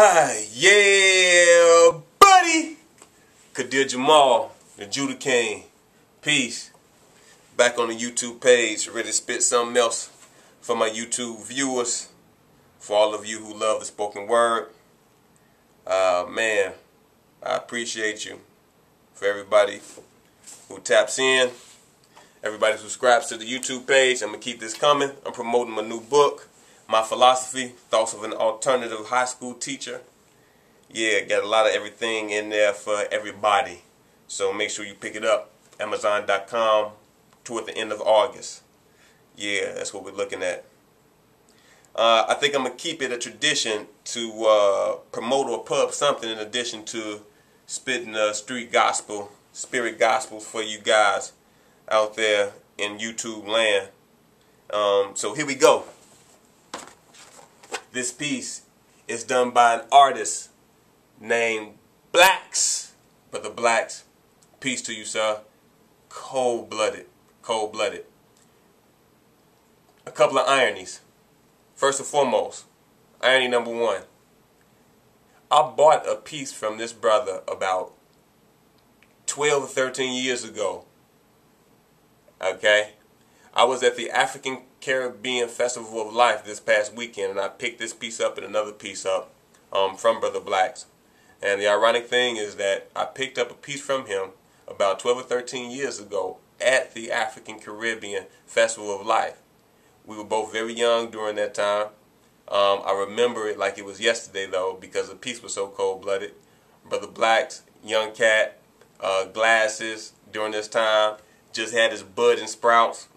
Hi, yeah, buddy. Qadir Jamal, the Judah King. Peace. Back on the YouTube page, ready to spit something else for my YouTube viewers, for all of you who love the spoken word. Man, I appreciate you. For everybody who taps in, everybody who subscribes to the YouTube page, I'm going to keep this coming. I'm promoting my new book, My Philosophy, Thoughts of an Alternative High School Teacher. Yeah, got a lot of everything in there for everybody. So make sure you pick it up. Amazon.com toward the end of August. Yeah, that's what we're looking at. I think I'm going to keep it a tradition to promote or pub something in addition to spitting street gospel, spirit gospels for you guys out there in YouTube land. So here we go. This piece is done by an artist named Blax. Brother Blax, peace to you, sir. Cold-blooded. Cold-blooded. A couple of ironies. First and foremost, irony number one. I bought a piece from this brother about 12 or 13 years ago. Okay? I was at the African Caribbean Festival of Life this past weekend, and I picked this piece up and another piece up from Brother Blax. And the ironic thing is that I picked up a piece from him about 12 or 13 years ago at the African Caribbean Festival of Life. We were both very young during that time. I remember it like it was yesterday, though, because the piece was so cold-blooded. Brother Blax, young cat, glasses during this time, just had his bud and sprouts,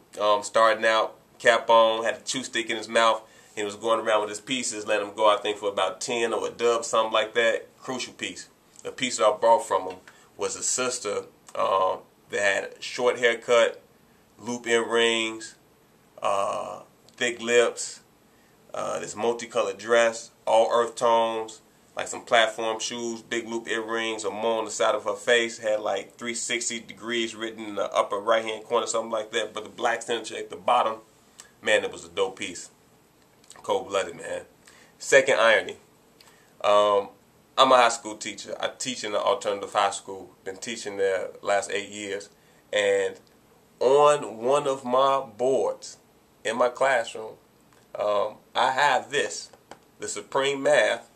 starting out, cap on, had a chew stick in his mouth. He was going around with his pieces, letting them go, I think, for about 10 or a dub, something like that. Crucial piece. The piece that I brought from him was a sister that had a short haircut, loop earrings, thick lips, this multicolored dress, all earth tones, like some platform shoes, big loop earrings, a mole on the side of her face, had like 360 degrees written in the upper right hand corner, something like that. But the Blackstone at the bottom, man, it was a dope piece. Cold-blooded, man. Second irony. I'm a high school teacher. I teach in an alternative high school. Been teaching there the last 8 years. And on one of my boards in my classroom, I have this, the Supreme Math,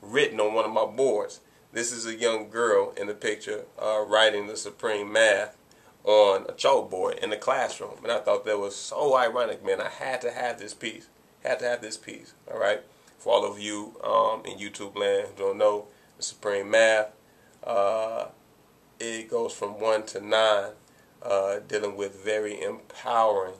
written on one of my boards. This is a young girl in the picture writing the Supreme Math on a chalkboard in the classroom. And I thought that was so ironic, man. I had to have this piece. Had to have this piece, all right? For all of you in YouTube land who don't know, the Supreme Math, it goes from 1 to 9, dealing with very empowering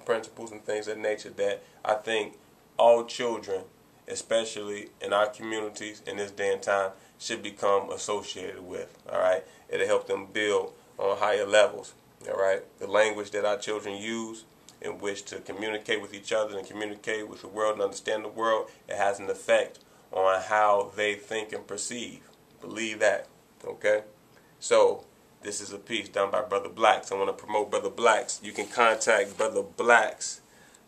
principles and things of nature that I think all children, especially in our communities in this day and time, should become associated with, all right? It'll help them build on higher levels, all right? The language that our children use in which to communicate with each other and communicate with the world and understand the world, it has an effect on how they think and perceive. Believe that, okay? So, this is a piece done by Brother Blax. I want to promote Brother Blax. You can contact Brother Blax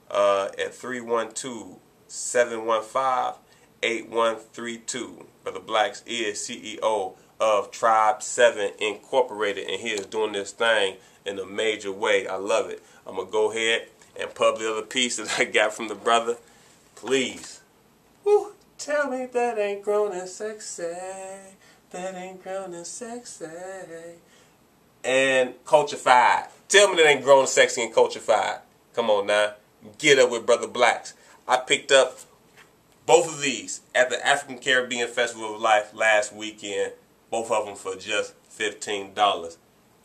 at 312-715-8132. Brother Blax is CEO of Tribe 7 Incorporated, and he is doing this thing in a major way. I love it. I'm going to go ahead and pub the other piece that I got from the brother. Please. Woo, tell me that ain't grown and sexy. That ain't grown and sexy. And culture-fied. Tell me that ain't grown, sexy, and culture-fied. Come on now. Get up with Brother Blax. I picked up both of these at the African Caribbean Festival of Life last weekend. Both of them for just $15.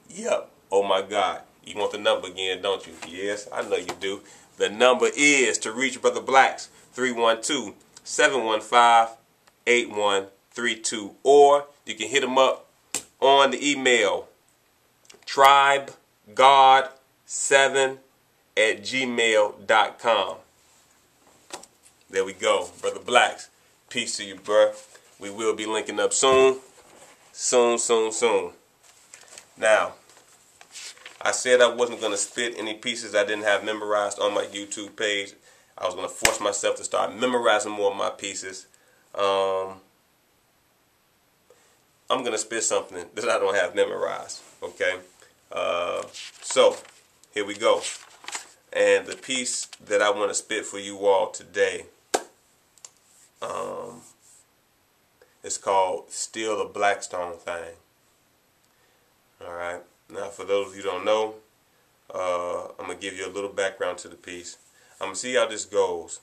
Yep. Oh my God. You want the number again, don't you? Yes, I know you do. The number is, to reach Brother Blax, 312-715-8132. Or you can hit him up on the email, tribegod7@gmail.com. There we go. Brother Blax, peace to you, bruh. We will be linking up soon. Soon. Now, I said I wasn't going to spit any pieces I didn't have memorized on my YouTube page. I was going to force myself to start memorizing more of my pieces. I'm going to spit something that I don't have memorized, okay? So, here we go. And the piece that I want to spit for you all today is called Still a Blackstone Thang. Alright, now for those of you who don't know, I'm going to give you a little background to the piece. I'm going to see how this goes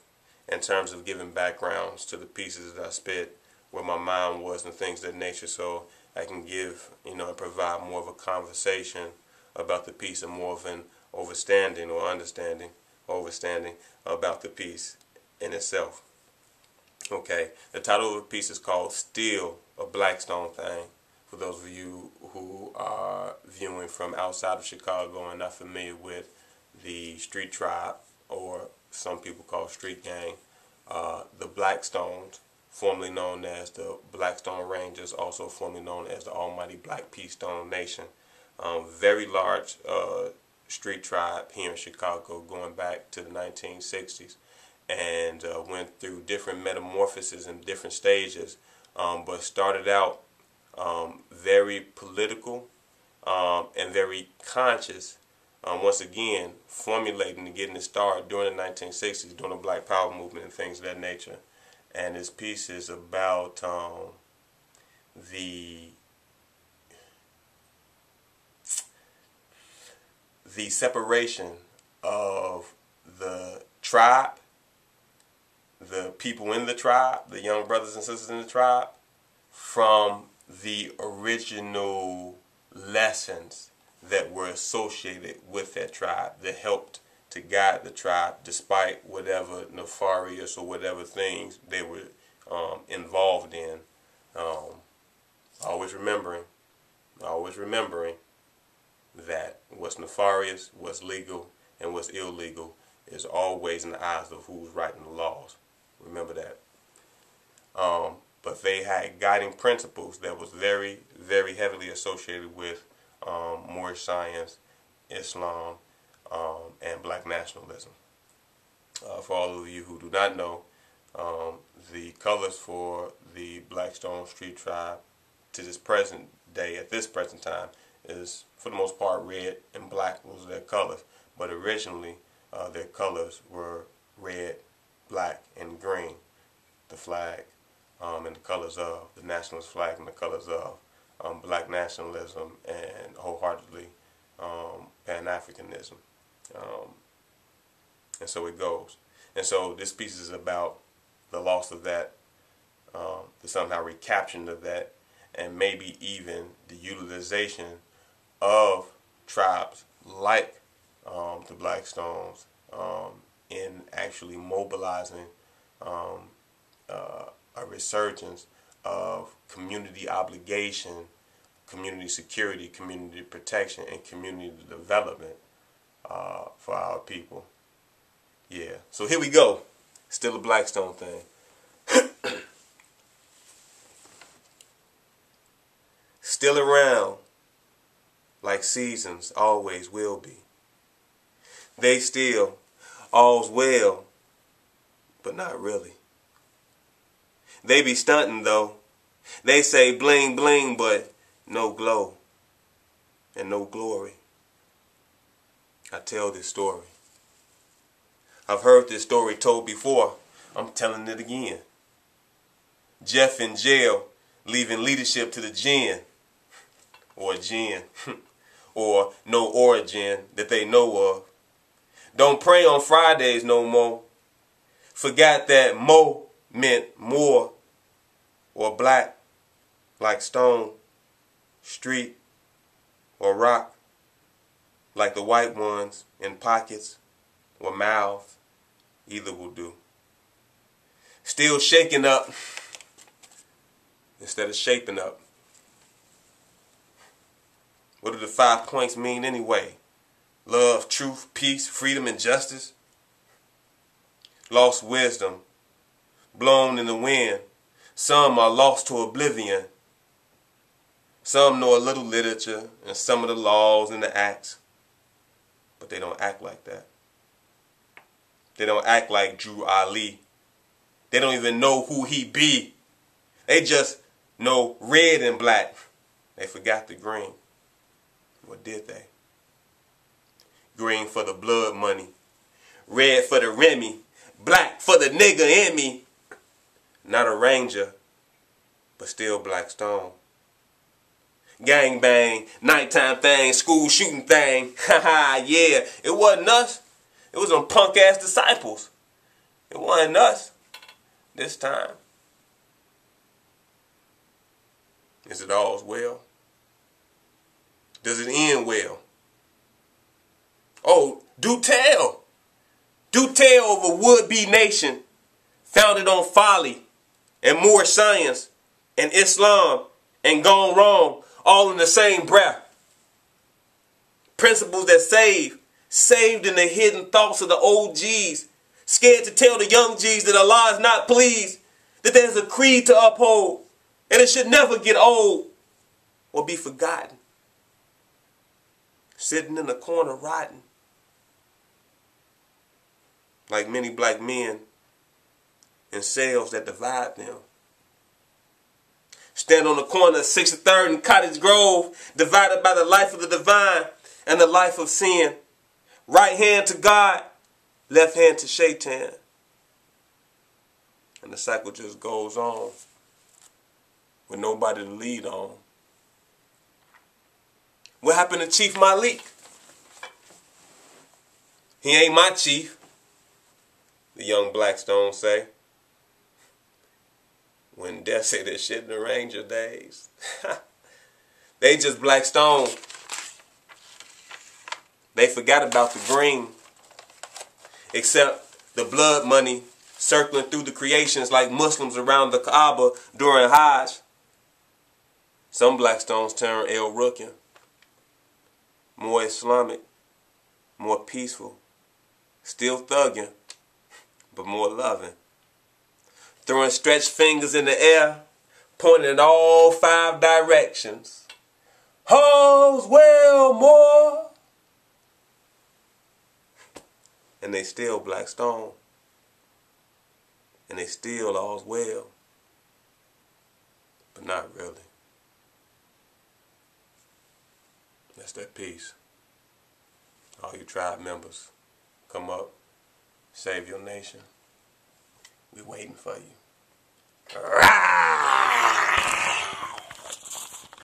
in terms of giving backgrounds to the pieces that I spit, where my mind was and things of that nature, so I can give, and provide more of a conversation about the piece and more of an understanding about the piece in itself. Okay, the title of the piece is called Still a Blackstone Thang. For those of you who are viewing from outside of Chicago and not familiar with the street tribe, or some people call street gang, the Blackstones, formerly known as the Blackstone Rangers, also formerly known as the Almighty Black Peace Stone Nation. Very large street tribe here in Chicago going back to the 1960s, and went through different metamorphoses and different stages, but started out very political and very conscious, once again formulating and getting it started during the 1960s, during the Black Power movement and things of that nature. And this piece is about the separation of the tribe, the people in the tribe, the young brothers and sisters in the tribe, from the original lessons that were associated with that tribe, that helped to guide the tribe despite whatever nefarious or whatever things they were involved in. Always remembering that what's nefarious, what's legal, and what's illegal is always in the eyes of who's writing the laws. Remember that. But they had guiding principles that was very, very heavily associated with Moorish science, Islam, and black nationalism. For all of you who do not know, the colors for the Blackstone Street Tribe to this present day, at this present time, is for the most part red and black. Those are their colors. But originally, their colors were red, black, and green. The flag and the colors of the nationalist flag and the colors of black nationalism and wholeheartedly Pan-Africanism. And so it goes. And so this piece is about the loss of that, the somehow recapturing of that, and maybe even the utilization of tribes like the Blackstones in actually mobilizing a resurgence of community obligation, community security, community protection, and community development for our people. Yeah, so here we go. Still a Blackstone thing. Still around, like seasons always will be. They still, all's well, but not really. They be stunting though. They say bling bling, but no glow and no glory. I tell this story. I've heard this story told before. I'm telling it again. Jeff in jail, leaving leadership to the gin, or gin, or no origin that they know of. Don't pray on Fridays no more. Forgot that mo meant more, or black, like stone, street, or rock, like the white ones in pockets or mouths. Either will do. Still shaking up instead of shaping up. What do the 5 points mean anyway? Love, truth, peace, freedom, and justice. Lost wisdom, blown in the wind. Some are lost to oblivion. Some know a little literature and some of the laws and the acts, but they don't act like that. They don't act like Drew Ali. They don't even know who he be. They just know red and black. They forgot the green. What did they? Green for the blood money. Red for the Remy. Black for the nigga in me. Not a ranger, but still Blackstone. Gang bang, nighttime thing, school shooting thing. Haha, yeah. It wasn't us. It was them punk ass disciples. It wasn't us this time. Is it all's well? Does it end well? Oh, do tell. Do tell of a would-be nation founded on folly and more science and Islam and gone wrong all in the same breath. Principles that saved in the hidden thoughts of the old G's, scared to tell the young G's that Allah is not pleased, that there's a creed to uphold, and it should never get old or be forgotten. Sitting in the corner rotting, like many black men in cells that divide them. Stand on the corner of 63rd and Cottage Grove, divided by the life of the divine and the life of sin. Right hand to God, left hand to Shaitan. And the cycle just goes on with nobody to lead on. What happened to Chief Malik? He ain't my chief, the young Blackstone say. When Death say that shit in the Ranger days. They just Blackstone. They forgot about the green. Except the blood money circling through the creations like Muslims around the Kaaba during Hajj. Some Blackstones turn El Rukin. More Islamic, more peaceful, still thugging, but more loving. Throwing stretched fingers in the air, pointing in all 5 directions. All's well, more. And they still Blackstone. And they still all's well. But not really. That's that peace. All you tribe members, come up, save your nation. We waiting for you.